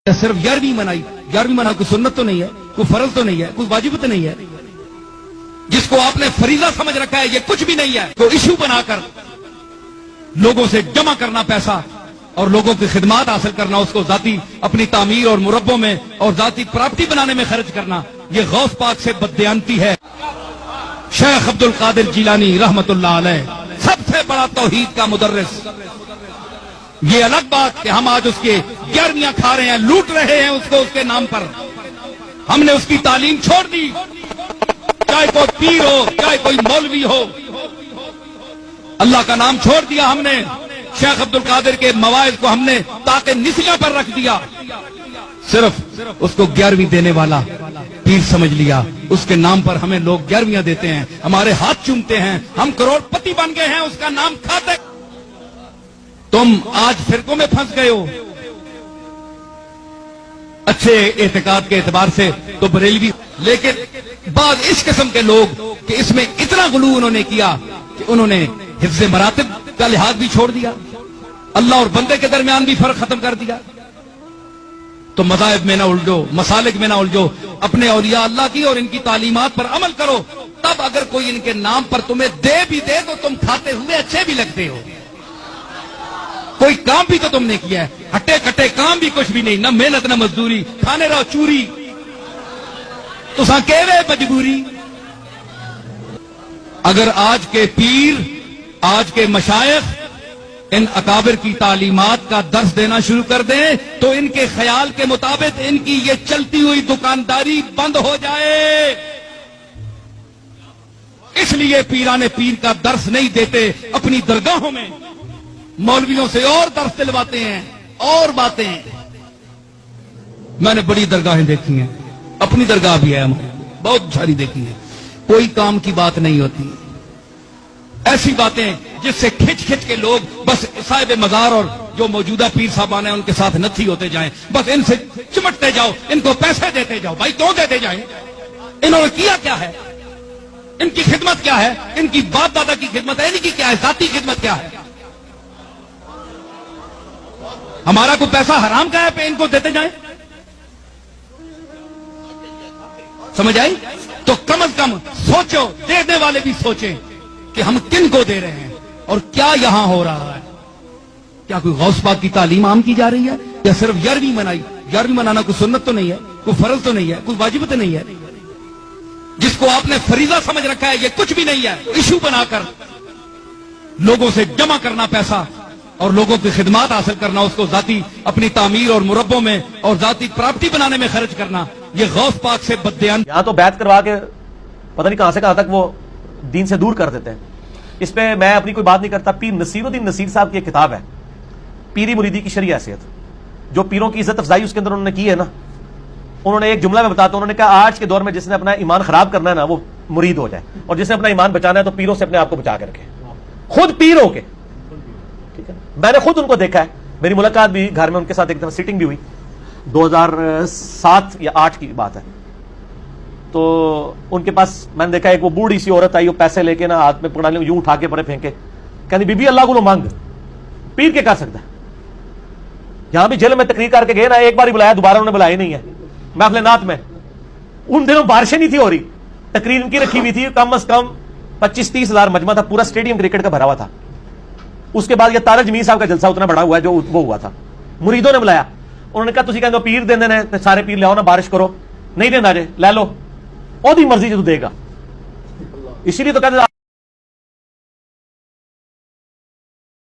صرف 11ویں منائی 11ویں منا کوئی سنت تو نہیں ہے، کوئی فرض تو نہیں ہے، کوئی واجب تو نہیں ہے، جس کو آپ نے فریضہ سمجھ رکھا ہے یہ کچھ بھی نہیں ہے، تو ایشو بنا کر لوگوں سے جمع کرنا پیسہ اور لوگوں کی خدمات حاصل کرنا، اس کو ذاتی اپنی تعمیر اور مربوں میں اور ذاتی پراپرٹی بنانے میں خرچ کرنا، یہ غوث پاک سے بددیانتی ہے۔ شیخ عبد القادر جیلانی رحمت اللہ علیہ سب سے بڑا توحید کا مدرس، یہ الگ بات کہ ہم آج اس کے 11ویں کھا رہے ہیں، لوٹ رہے ہیں اس کو اس کے نام پر، ہم نے اس کی تعلیم چھوڑ دی، چاہے کوئی پیر ہو چاہے کوئی مولوی ہو، اللہ کا نام چھوڑ دیا ہم نے، شیخ عبد القادر کے مواعظ کو ہم نے تاکہ نسیاں پر رکھ دیا، صرف اس کو 11ویں دینے والا پیر سمجھ لیا، اس کے نام پر ہمیں لوگ 11ویں دیتے ہیں، ہمارے ہاتھ چومتے ہیں، ہم کروڑ پتی بن گئے ہیں اس کا نام کھاتے۔ تم آج فرقوں میں پھنس گئے ہو، اچھے اعتقاد کے اعتبار سے تو بریلوی، لیکن بعض اس قسم کے لوگ کہ اس میں اتنا غلو انہوں نے کیا کہ انہوں نے حفظ مراتب کا لحاظ بھی چھوڑ دیا، اللہ اور بندے کے درمیان بھی فرق ختم کر دیا۔ تو مذاہب میں نہ الجھو، مسالک میں نہ الجھو، اپنے اولیاء اللہ کی اور ان کی تعلیمات پر عمل کرو، تب اگر کوئی ان کے نام پر تمہیں دے بھی دے تو تم کھاتے ہوئے اچھے بھی لگتے ہو، کوئی کام بھی تو تم نے کیا ہے، ہٹے کٹے کام بھی کچھ بھی نہیں، نہ محنت نہ مزدوری، کھانے رہو چوری، تو ساں کہوے مجبوری۔ اگر آج کے پیر، آج کے مشائخ ان اکابر کی تعلیمات کا درس دینا شروع کر دیں تو ان کے خیال کے مطابق ان کی یہ چلتی ہوئی دکانداری بند ہو جائے، اس لیے پیران پیر کا درس نہیں دیتے، اپنی درگاہوں میں مولویوں سے اور درس دلواتے ہیں اور باتیں۔ میں نے بڑی درگاہیں دیکھی ہیں، اپنی درگاہ بھی ہے ہماری، بہت ساری دیکھی ہیں، کوئی کام کی بات نہیں ہوتی، ایسی باتیں جس سے کھچ کھچ کے لوگ بس صاحب مزار اور جو موجودہ پیر صاحبان ہیں ان کے ساتھ نتھی ہوتے جائیں، بس ان سے چمٹتے جاؤ، ان کو پیسے دیتے جاؤ۔ بھائی کیوں دیتے جائیں؟ انہوں نے کیا کیا ہے؟ ان کی خدمت کیا ہے؟ ان کی باپ دادا کی خدمت ہے، ان کی کیا ہے؟ ذاتی خدمت کیا ہے؟ ہمارا کوئی پیسہ حرام کا ہے پہ ان کو دیتے جائیں؟ سمجھ آئی؟ تو کم از کم سوچو، دینے والے بھی سوچیں کہ ہم کن کو دے رہے ہیں اور کیا یہاں ہو رہا ہے۔ کیا کوئی غوث پاک کی تعلیم عام کی جا رہی ہے یا صرف 11ویں منائی؟ 11ویں منانا کوئی سنت تو نہیں ہے، کوئی فرض تو نہیں ہے، کوئی واجب تو نہیں ہے، جس کو آپ نے فریضہ سمجھ رکھا ہے یہ کچھ بھی نہیں ہے، ایشو بنا کر لوگوں سے جمع کرنا پیسہ اور لوگوں کی خدمات حاصل کرنا، اس کو ذاتی اپنی تعمیر اور مربوں میں اور ذاتی پراپرٹی بنانے میں خرچ کرنا، یہ غوث پاک سے بددیان۔ یہاں تو بیعت کروا کے پتہ نہیں کہاں سے کہاں تک وہ دین سے دور کر دیتے ہیں۔ اس پہ میں اپنی کوئی بات نہیں کرتا، پیر نصیر الدین نصیر صاحب کی ایک کتاب ہے پیری مریدی کی شرعی حیثیت، جو پیروں کی عزت افزائی اس کے اندر انہوں نے کی ہے نا، انہوں نے ایک جملہ میں بتاتا، انہوں نے کہا آج کے دور میں جس نے اپنا ایمان خراب کرنا ہے نا وہ مرید ہو جائے، اور جس نے اپنا ایمان بچانا ہے تو پیروں سے اپنے آپ کو بچا کے رکھے، خود پیر ہو کے۔ ٹھیک ہے، میں نے خود ان کو دیکھا ہے، میری ملاقات بھی گھر میں ان کے ساتھ ایک دفعہ سیٹنگ بھی ہوئی، 2007 یا 8 کی بات ہے، تو ان کے پاس میں نے دیکھا ایک وہ بوڑھی سی عورت آئی، وہ پیسے لے کے نا ہاتھ میں پکڑا لیں، یوں اٹھا کے پڑے پھینکے، کہنی بی بی اللہ کو لو مانگ، پیر کے کر سکتا ہے۔ یہاں بھی جیل میں تقریر کر کے گئے نا، ایک بار ہی بلایا، دوبارہ انہوں نے بلایا نہیں ہے، محفل نعت میں ان دنوں بارشیں نہیں تھی ہو رہی، تقریر ان کی رکھی ہوئی تھی، کم از کم 25-30 ہزار مجمع تھا، پورا اسٹیڈیم کرکٹ کا بھرا ہوا تھا۔ اس کے بعد یہ تارا جمیل صاحب کا جلسہ اتنا بڑا ہوا ہے جو وہ ہوا تھا، مریدوں نے بلایا، انہوں نے کہا تسی کہندے پیر دیندے نے سارے پیر لے آؤ نا، بارش کرو، نہیں دینا جے لے لو، وہ دی مرضی جو دے گا، اسی لیے تو کہتے